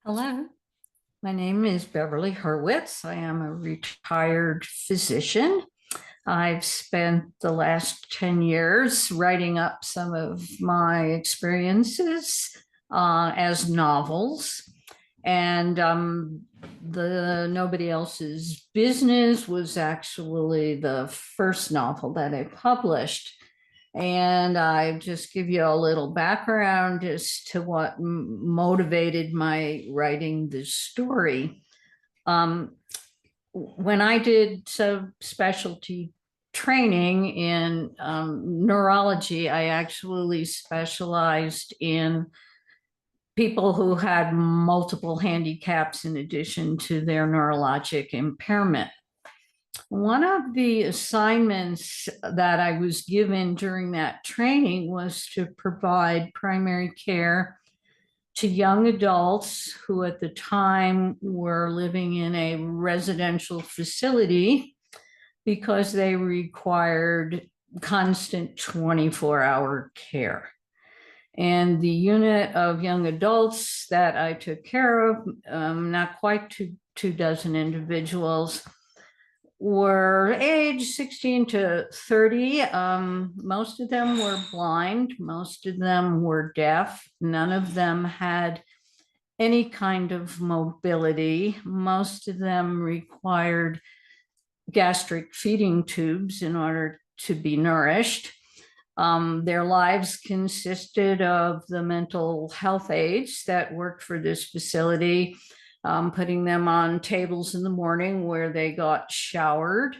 Hello, my name is Beverly Hurwitz. I am a retired physician. I've spent the last 10 years writing up some of my experiences as novels. And the Nobody Else's Business was actually the first novel that I published. And I just give you a little background as to what motivated my writing this story. Um, when I did subspecialty training in neurology, I actually specialized in people who had multiple handicaps in addition to their neurologic impairment. One of the assignments that I was given during that training was to provide primary care to young adults who at the time were living in a residential facility because they required constant 24-hour care. And the unit of young adults that I took care of, not quite two dozen individuals, were age 16 to 30. Most of them were blind. Most of them were deaf. None of them had any kind of mobility. Most of them required gastric feeding tubes in order to be nourished. Their lives consisted of the mental health aides that worked for this facility, putting them on tables in the morning where they got showered.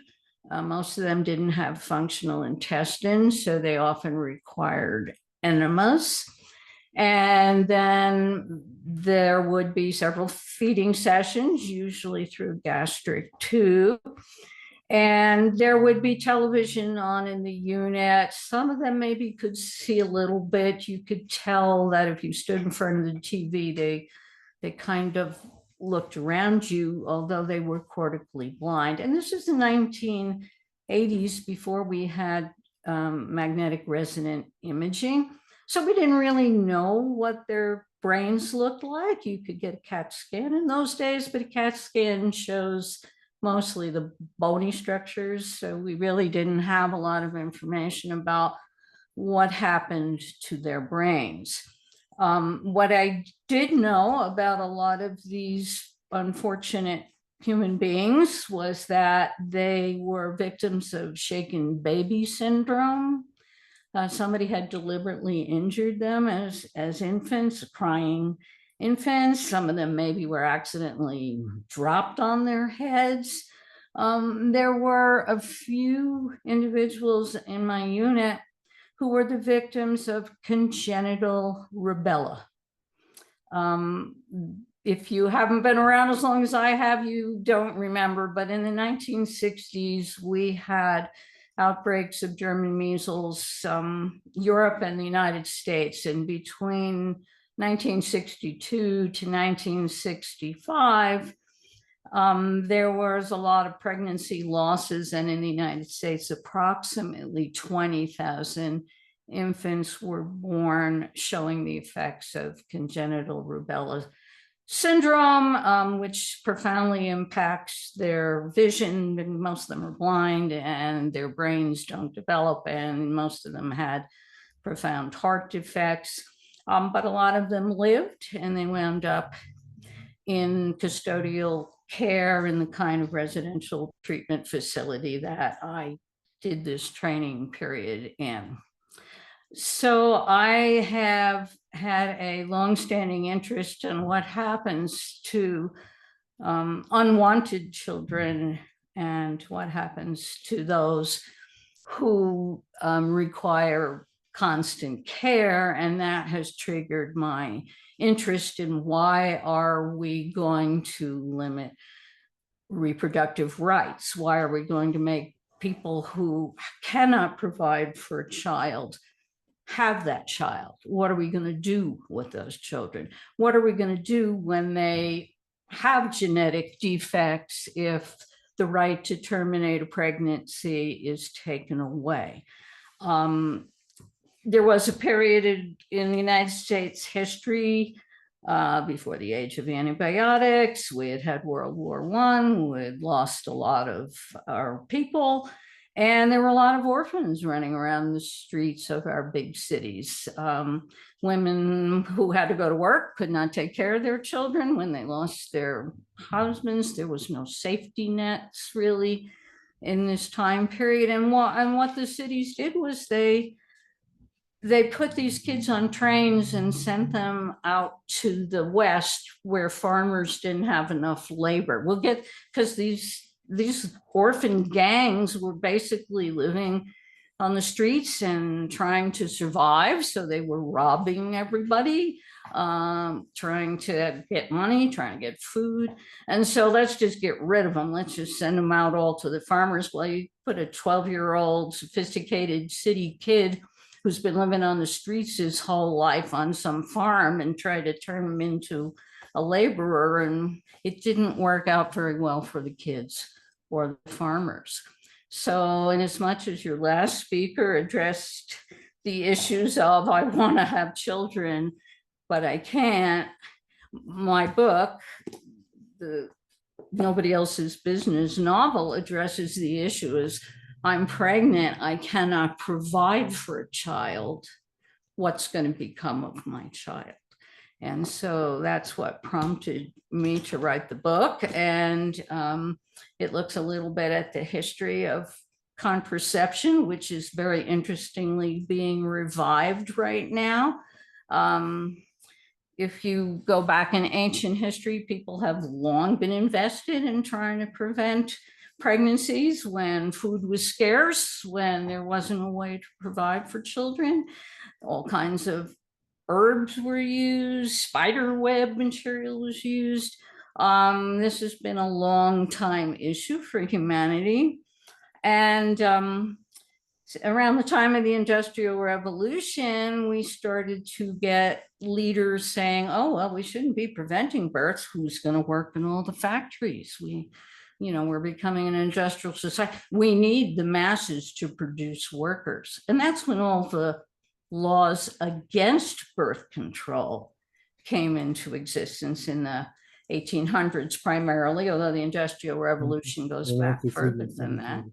Most of them didn't have functional intestines, so they often required enemas. And then there would be several feeding sessions, usually through gastric tube. And there would be television on in the unit. Some of them maybe could see a little bit. You could tell that if you stood in front of the TV, they kind of looked around you, although they were cortically blind. And this is the 1980s, before we had magnetic resonant imaging. So we didn't really know what their brains looked like. You could get a CAT scan in those days, but a CAT scan shows mostly the bony structures. So we really didn't have a lot of information about what happened to their brains. What I did know about a lot of these unfortunate human beings was that they were victims of shaken baby syndrome. Somebody had deliberately injured them as infants, crying infants. Some of them maybe were accidentally dropped on their heads. There were a few individuals in my unit who were the victims of congenital rubella. If you haven't been around as long as I have, you don't remember, but in the 1960s, we had outbreaks of German measles, Europe and the United States. And between 1962 to 1965, there was a lot of pregnancy losses, and in the United States, approximately 20,000 infants were born showing the effects of congenital rubella syndrome, which profoundly impacts their vision. And most of them are blind and their brains don't develop, and most of them had profound heart defects. But a lot of them lived, and they wound up in custodial care in the kind of residential treatment facility that I did this training period in. So I have had a longstanding interest in what happens to unwanted children and what happens to those who require constant care. And that has triggered my interest in why are we going to limit reproductive rights? Why are we going to make people who cannot provide for a child have that child? What are we going to do with those children? What are we going to do when they have genetic defects if the right to terminate a pregnancy is taken away? There was a period in the United States history before the age of antibiotics. We had had World War I. We had lost a lot of our people. And there were a lot of orphans running around the streets of our big cities. Women who had to go to work could not take care of their children when they lost their husbands. There was no safety nets really in this time period. And what the cities did was they put these kids on trains and sent them out to the West where farmers didn't have enough labor. We'll get, because these orphan gangs were basically living on the streets and trying to survive. So they were robbing everybody, trying to get money, trying to get food. And so let's just get rid of them. Let's just send them out all to the farmers. Well, you put a 12-year-old sophisticated city kid who's been living on the streets his whole life on some farm and try to turn him into a laborer. And it didn't work out very well for the kids or the farmers. So in as much as your last speaker addressed the issues of, I want to have children, but I can't, my book, the Nobody Else's Business novel, addresses the issue as, I'm pregnant, I cannot provide for a child. What's going to become of my child? And so that's what prompted me to write the book. And it looks a little bit at the history of contraception, which is very interestingly being revived right now. If you go back in ancient history, people have long been invested in trying to prevent pregnancies when food was scarce, when there wasn't a way to provide for children. All kinds of herbs were used, spider web material was used. This has been a long time issue for humanity. And around the time of the Industrial Revolution, we started to get leaders saying, oh, well, we shouldn't be preventing births. Who's going to work in all the factories? We're becoming an industrial society. We need the masses to produce workers. And that's when all the laws against birth control came into existence in the 1800s primarily, although the Industrial Revolution goes back further than that.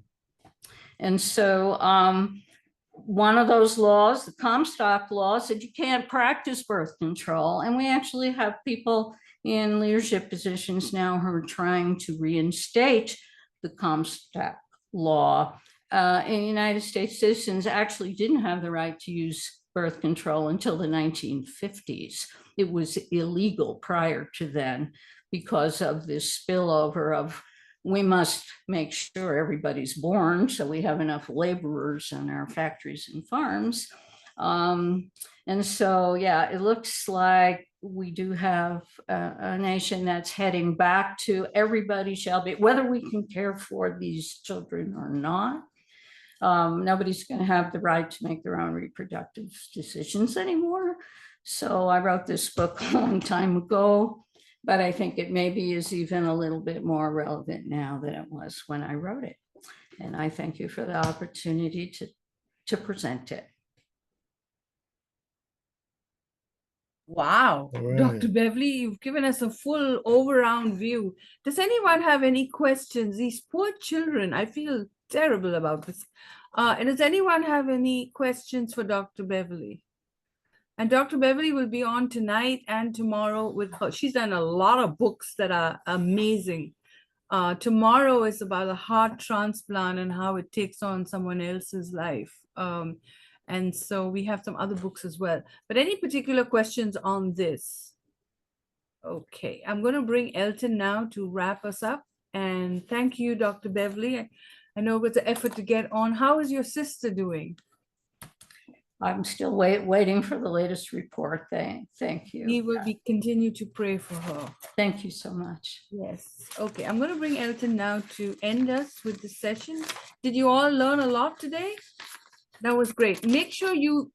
And so one of those laws, the Comstock law, said you can't practice birth control. And we actually have people in leadership positions now who are trying to reinstate the Comstock law. In the United States, citizens actually didn't have the right to use birth control until the 1950s. It was illegal prior to then because of this spillover of, we must make sure everybody's born so we have enough laborers in our factories and farms. And so, yeah, it looks like we do have a nation that's heading back to everybody shall be, whether we can care for these children or not. Nobody's going to have the right to make their own reproductive decisions anymore. So I wrote this book a long time ago, but I think it maybe is even a little bit more relevant now than it was when I wrote it. And I thank you for the opportunity to present it. Wow, Right. Dr. Beverly, you've given us a full all-around view. Does anyone have any questions? These poor children, I feel terrible about this. And does anyone have any questions for Dr. Beverly? And Dr. Beverly will be on tonight and tomorrow with her. She's done a lot of books that are amazing. Tomorrow is about a heart transplant and how it takes on someone else's life. And so we have some other books as well. But any particular questions on this? Okay, I'm going to bring Elton now to wrap us up. And thank you, Dr. Beverly. I know it was an effort to get on. How is your sister doing? I'm still waiting for the latest report. Thank you. We will continue to pray for her. Thank you so much. Yes. Okay, I'm going to bring Elton now to end us with the session. Did you all learn a lot today? That was great. Make sure you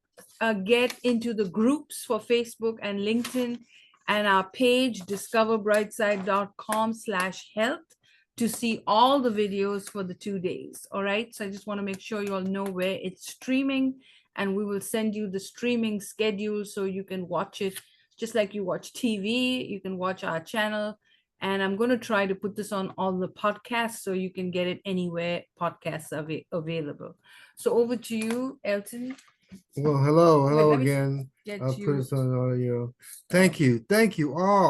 get into the groups for Facebook and LinkedIn and our page, discoverbrightside.com/health, to see all the videos for the 2 days. All right. So I just want to make sure you all know where it's streaming, and we will send you the streaming schedule so you can watch it just like you watch TV, you can watch our channel. And I'm going to try to put this on all the podcasts so you can get it anywhere podcasts are available. So over to you, Elton. Well, hello Wait, let me again. get I'll put you. this on audio. Thank you all.